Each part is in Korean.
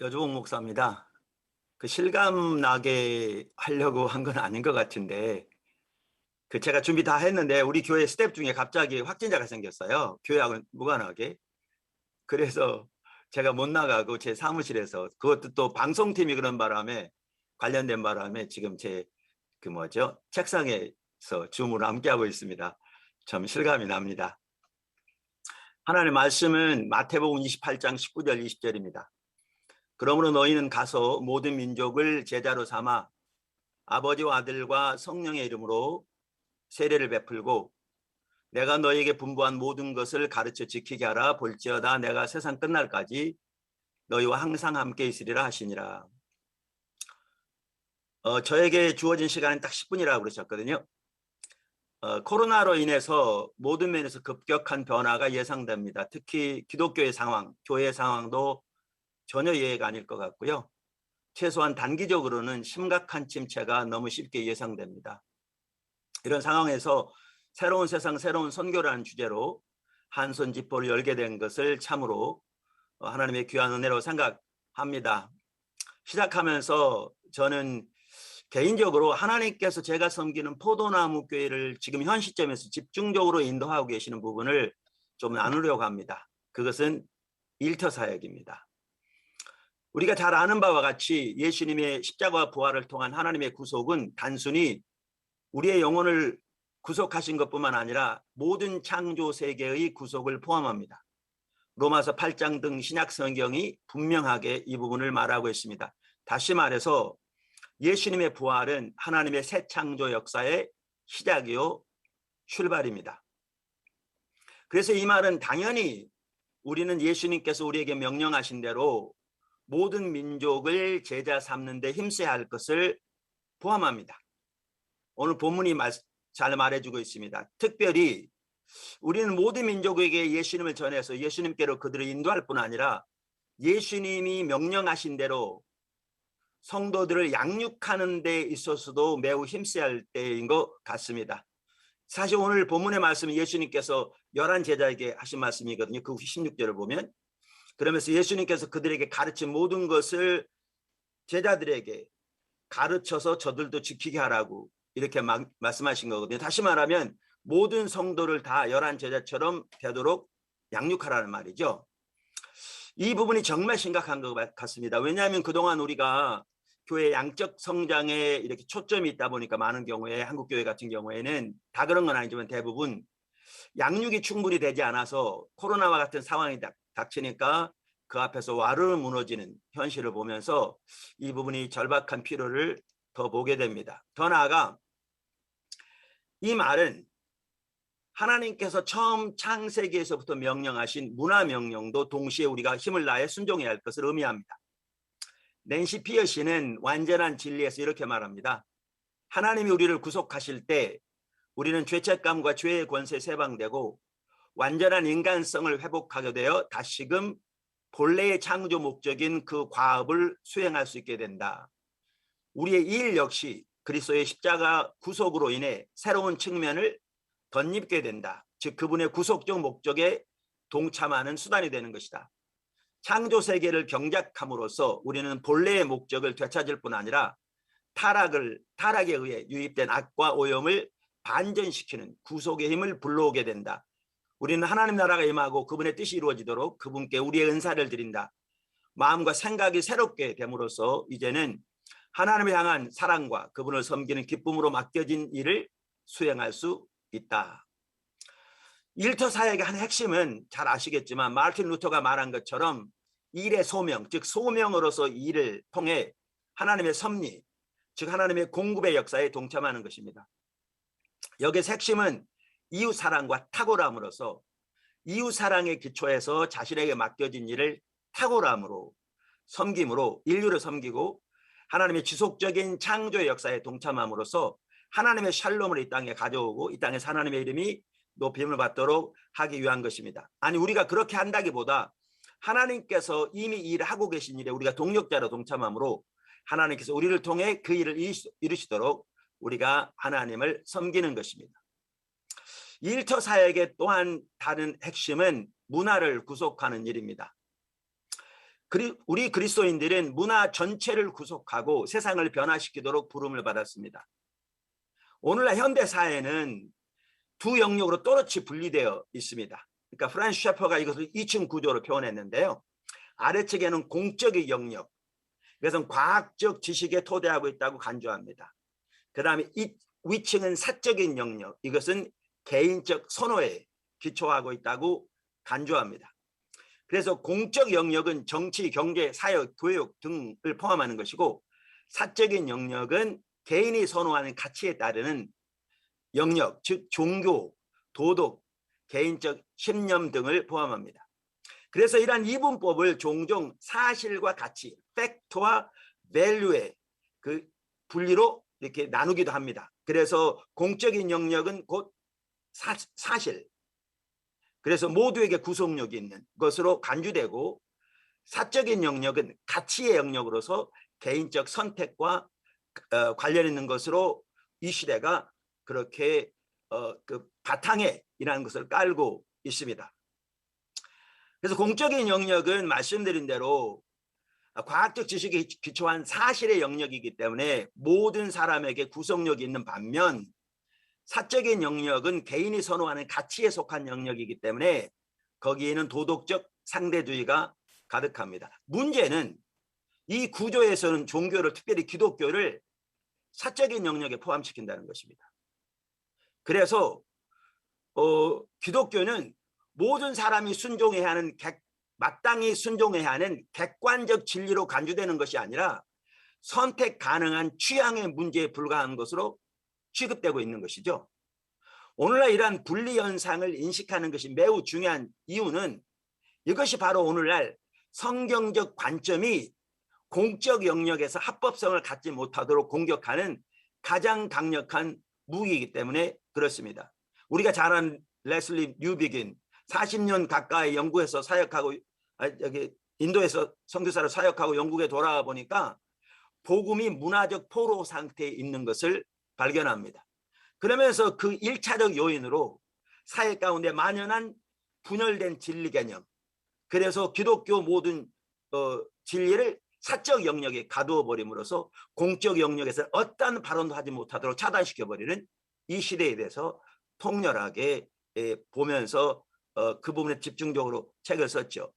여주봉 목사입니다. 실감 나게 하려고 한 건 아닌 것 같은데, 제가 준비 다 했는데 우리 교회 스텝 중에 갑자기 확진자가 생겼어요. 교회하고 무관하게. 그래서 제가 못 나가고 제 사무실에서, 그것도 또 방송팀이 그런 바람에, 관련된 바람에 지금 제 책상에서 줌으로 함께하고 있습니다. 좀 실감이 납니다. 하나님의 말씀은 마태복음 28장 19절 20절입니다. 그러므로 너희는 가서 모든 민족을 제자로 삼아 아버지와 아들과 성령의 이름으로 세례를 베풀고 내가 너희에게 분부한 모든 것을 가르쳐 지키게 하라. 볼지어다 내가 세상 끝날까지 너희와 항상 함께 있으리라 하시니라. 저에게 주어진 시간은 딱 10분이라고 그러셨거든요. 코로나로 인해서 모든 면에서 급격한 변화가 예상됩니다. 특히 기독교의 상황, 교회의 상황도 전혀 예외가 아닐 것 같고요. 최소한 단기적으로는 심각한 침체가 너무 쉽게 예상됩니다. 이런 상황에서 새로운 세상, 새로운 선교라는 주제로 한손 집보를 열게 된 것을 참으로 하나님의 귀한 은혜로 생각합니다. 시작하면서 저는 개인적으로 하나님께서 제가 섬기는 포도나무 교회를 지금 현 시점에서 집중적으로 인도하고 계시는 부분을 좀 나누려고 합니다. 그것은 일터 사역입니다. 우리가 잘 아는 바와 같이 예수님의 십자가와 부활을 통한 하나님의 구속은 단순히 우리의 영혼을 구속하신 것뿐만 아니라 모든 창조 세계의 구속을 포함합니다. 로마서 8장 등 신약 성경이 분명하게 이 부분을 말하고 있습니다. 다시 말해서 예수님의 부활은 하나님의 새 창조 역사의 시작이요 출발입니다. 그래서 이 말은 당연히 우리는 예수님께서 우리에게 명령하신 대로 모든 민족을 제자 삼는 데 힘써야 할 것을 포함합니다. 오늘 본문이 잘 말해주고 있습니다. 특별히 우리는 모든 민족에게 예수님을 전해서 예수님께로 그들을 인도할 뿐 아니라 예수님이 명령하신 대로 성도들을 양육하는 데 있어서도 매우 힘써야 할 때인 것 같습니다. 사실 오늘 본문의 말씀은 예수님께서 11 제자에게 하신 말씀이거든요. 그 16절을 보면, 그러면서 예수님께서 그들에게 가르친 모든 것을 제자들에게 가르쳐서 저들도 지키게 하라고 이렇게 말씀하신 거거든요. 다시 말하면 모든 성도를 다 11 제자처럼 되도록 양육하라는 말이죠. 이 부분이 정말 심각한 것 같습니다. 왜냐하면 그동안 우리가 교회 양적 성장에 이렇게 초점이 있다 보니까 많은 경우에 한국 교회 같은 경우에는, 다 그런 건 아니지만 대부분 양육이 충분히 되지 않아서 코로나와 같은 상황이 닥치니까 그 앞에서 와르르 무너지는 현실을 보면서 이 부분이 절박한 필요를 더 보게 됩니다. 더 나아가 이 말은 하나님께서 처음 창세기에서부터 명령하신 문화 명령도 동시에 우리가 힘을 다해 순종해야 할 것을 의미합니다. 낸시 피어시는 완전한 진리에서 이렇게 말합니다. 하나님이 우리를 구속하실 때 우리는 죄책감과 죄의 권세에 해방되고 완전한 인간성을 회복하게 되어 다시금 본래의 창조 목적인 그 과업을 수행할 수 있게 된다. 우리의 이 일 역시 그리스도의 십자가 구속으로 인해 새로운 측면을 덧입게 된다. 즉 그분의 구속적 목적에 동참하는 수단이 되는 것이다. 창조 세계를 경작함으로써 우리는 본래의 목적을 되찾을 뿐 아니라 타락에 의해 유입된 악과 오염을 반전시키는 구속의 힘을 불러오게 된다. 우리는 하나님 나라가 임하고 그분의 뜻이 이루어지도록 그분께 우리의 은사를 드린다. 마음과 생각이 새롭게 됨으로써 이제는 하나님을 향한 사랑과 그분을 섬기는 기쁨으로 맡겨진 일을 수행할 수 있다. 일터 사역의 한 핵심은 잘 아시겠지만 마르틴 루터가 말한 것처럼 일의 소명, 즉 소명으로서 일을 통해 하나님의 섭리, 즉 하나님의 공급의 역사에 동참하는 것입니다. 여기서 핵심은 이웃사랑과 탁월함으로써 이웃사랑의 기초에서 자신에게 맡겨진 일을 탁월함으로 섬김으로 인류를 섬기고 하나님의 지속적인 창조의 역사에 동참함으로써 하나님의 샬롬을 이 땅에 가져오고 이 땅에서 하나님의 이름이 높임을 받도록 하기 위한 것입니다. 아니 우리가 그렇게 한다기보다 하나님께서 이미 일을 하고 계신 일에 우리가 동력자로 동참함으로 하나님께서 우리를 통해 그 일을 이루시도록 우리가 하나님을 섬기는 것입니다. 일터 사역의 또한 다른 핵심은 문화를 구속하는 일입니다. 우리 그리스도인들은 문화 전체를 구속하고 세상을 변화시키도록 부름을 받았습니다. 오늘날 현대 사회는 두 영역으로 또렷이 분리되어 있습니다. 그러니까 프란시스 셰퍼가 이것을 2층 구조로 표현했는데요. 아래측에는 공적인 영역, 이것은 과학적 지식에 토대하고 있다고 간주합니다. 그 다음에 위층은 사적인 영역, 이것은 개인적 선호에 기초하고 있다고 간주합니다. 그래서 공적 영역은 정치, 경제, 사역, 교육 등을 포함하는 것이고, 사적인 영역은 개인이 선호하는 가치에 따르는 영역, 즉 종교, 도덕, 개인적 신념 등을 포함합니다. 그래서 이러한 이분법을 종종 사실과 가치, 팩트와 밸류의 그 분리로 이렇게 나누기도 합니다. 그래서 공적인 영역은 곧 사실, 그래서 모두에게 구속력이 있는 것으로 간주되고, 사적인 영역은 가치의 영역으로서 개인적 선택과 관련 있는 것으로 이 시대가 그렇게 그 바탕에 이라는 것을 깔고 있습니다. 그래서 공적인 영역은 말씀드린 대로 과학적 지식에 기초한 사실의 영역이기 때문에 모든 사람에게 구속력이 있는 반면, 사적인 영역은 개인이 선호하는 가치에 속한 영역이기 때문에 거기에는 도덕적 상대주의가 가득합니다. 문제는 이 구조에서는 종교를, 특별히 기독교를 사적인 영역에 포함시킨다는 것입니다. 그래서 기독교는 모든 사람이 순종해야 하는, 마땅히 순종해야 하는 객관적 진리로 간주되는 것이 아니라 선택 가능한 취향의 문제에 불과한 것으로 취급되고 있는 것이죠. 오늘날 이러한 분리 현상을 인식하는 것이 매우 중요한 이유는, 이것이 바로 오늘날 성경적 관점이 공적 영역에서 합법성을 갖지 못하도록 공격하는 가장 강력한 무기이기 때문에 그렇습니다. 우리가 잘 아는 레슬리 뉴비긴, 40년 가까이 영국에서 사역하고, 여기 인도에서 선교사로 사역하고 영국에 돌아와 보니까 복음이 문화적 포로 상태에 있는 것을 발견합니다. 그러면서 그 1차적 요인으로 사회 가운데 만연한 분열된 진리 개념, 그래서 기독교 모든 진리를 사적 영역에 가두어 버림으로써 공적 영역에서 어떠한 발언도 하지 못하도록 차단시켜버리는 이 시대에 대해서 통렬하게 보면서 그 부분에 집중적으로 책을 썼죠.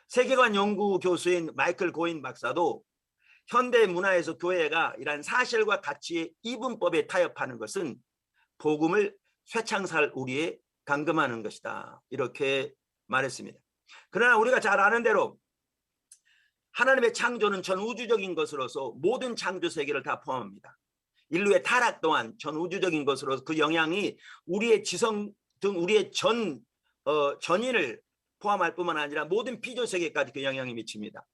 세계관 연구 교수인 마이클 고인 박사도 현대 문화에서 교회가 이러한 사실과 가치의 이분법에 타협하는 것은 복음을 쇠창살 우리에 감금하는 것이다, 이렇게 말했습니다. 그러나 우리가 잘 아는 대로 하나님의 창조는 전 우주적인 것으로서 모든 창조 세계를 다 포함합니다. 인류의 타락 또한 전 우주적인 것으로서 그 영향이 우리의 지성 등 우리의 전인을 포함할 뿐만 아니라 모든 피조 세계까지 그 영향이 미칩니다.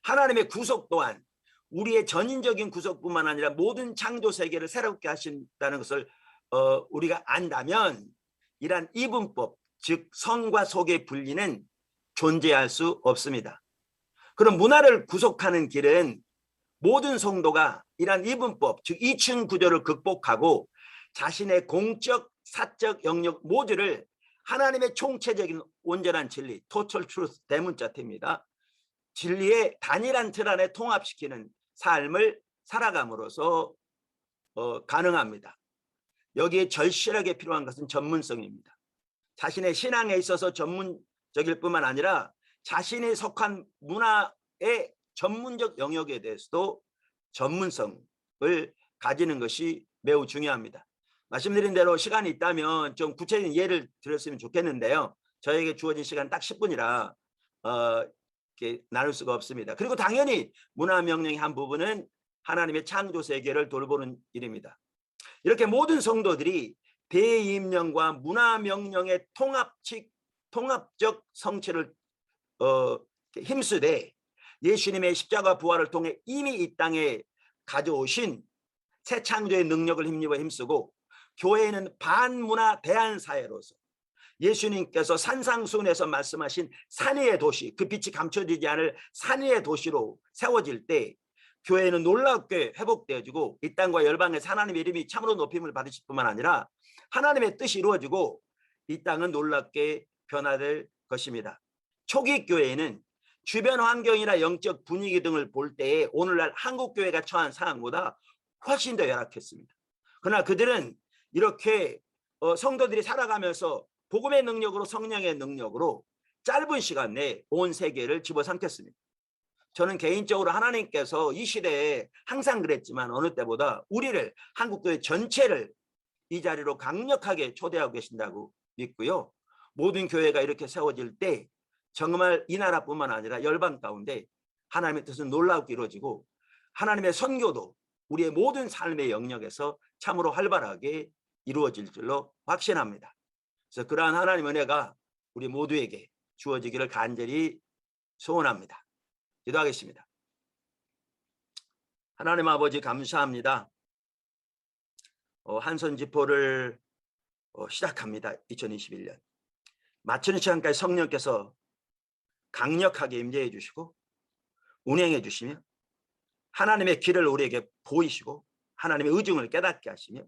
하나님의 구속 또한 우리의 전인적인 구속뿐만 아니라 모든 창조 세계를 새롭게 하신다는 것을 우리가 안다면, 이러한 이분법, 즉 성과 속의 분리는 존재할 수 없습니다. 그럼 문화를 구속하는 길은 모든 성도가 이러한 이분법, 즉 이층 구조를 극복하고 자신의 공적, 사적 영역 모두를 하나님의 총체적인 온전한 진리, total truth 대문자태입니다. 진리의 단일한 틀 안에 통합시키는 삶을 살아감으로써 가능합니다. 여기에 절실하게 필요한 것은 전문성입니다. 자신의 신앙에 있어서 전문적일 뿐만 아니라 자신이 속한 문화의 전문적 영역에 대해서도 전문성을 가지는 것이 매우 중요합니다. 말씀드린 대로 시간이 있다면 좀 구체적인 예를 들었으면 좋겠는데요. 저에게 주어진 시간 딱 10분이라 이렇게 나눌 수가 없습니다. 그리고 당연히 문화 명령의 한 부분은 하나님의 창조 세계를 돌보는 일입니다. 이렇게 모든 성도들이 대임령과 문화 명령의 통합적 성취를 힘쓰되 예수님의 십자가 부활을 통해 이미 이 땅에 가져오신 새 창조의 능력을 힘입어 힘쓰고, 교회는 반문화 대한사회로서 예수님께서 산상수훈에서 말씀하신 산위의 도시, 그 빛이 감춰지지 않을 산위의 도시로 세워질 때 교회는 놀랍게 회복되어지고 이 땅과 열방에서 하나님의 이름이 참으로 높임을 받으실 뿐만 아니라 하나님의 뜻이 이루어지고 이 땅은 놀랍게 변화될 것입니다. 초기 교회는 주변 환경이나 영적 분위기 등을 볼 때에 오늘날 한국교회가 처한 상황보다 훨씬 더 열악했습니다. 그러나 그들은 이렇게 성도들이 살아가면서 복음의 능력으로, 성령의 능력으로 짧은 시간 내에 온 세계를 집어삼켰습니다. 저는 개인적으로 하나님께서 이 시대에 항상 그랬지만 어느 때보다 우리를, 한국교회 전체를 이 자리로 강력하게 초대하고 계신다고 믿고요. 모든 교회가 이렇게 세워질 때 정말 이 나라뿐만 아니라 열방 가운데 하나님의 뜻은 놀랍게 이루어지고 하나님의 선교도 우리의 모든 삶의 영역에서 참으로 활발하게 이루어질 줄로 확신합니다. 그래서 그러한 하나님의 은혜가 우리 모두에게 주어지기를 간절히 소원합니다. 기도하겠습니다. 하나님 아버지, 감사합니다. 한선지포를 시작합니다. 2021년 마치는 시간까지 성령께서 강력하게 임재해 주시고 운행해 주시며 하나님의 길을 우리에게 보이시고 하나님의 의중을 깨닫게 하시며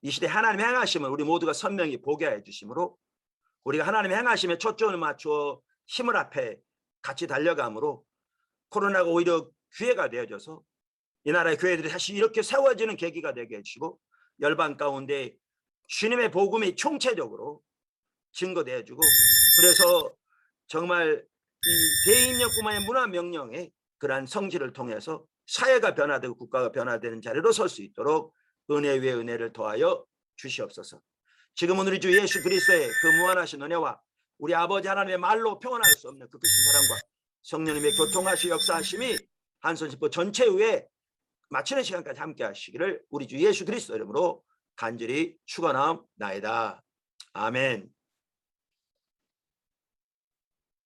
이 시대 하나님의 행하심을 우리 모두가 선명히 보게 해 주심으로 우리가 하나님의 행하심에 초점을 맞추어 힘을 앞에 같이 달려감으로 코로나가 오히려 기회가 되어져서 이 나라의 교회들이 다시 이렇게 세워지는 계기가 되게 해주시고 열방 가운데 주님의 복음이 총체적으로 증거되어 주고, 그래서 정말 이 대인력뿐만 아니라 문화 명령의 그러한 성질을 통해서 사회가 변화되고 국가가 변화되는 자리로 설 수 있도록 은혜 위에 은혜를 더하여 주시옵소서. 지금은 우리 주 예수 그리스도의 그 무한하신 은혜와 우리 아버지 하나님의 말로 표현할 수 없는 그 크신 사랑과 성령님의 교통하시 역사하심이 한선지포 전체 위에 마치는 시간까지 함께 하시기를 우리 주 예수 그리스도 이름으로 간절히 축원하옵나이다. 아멘.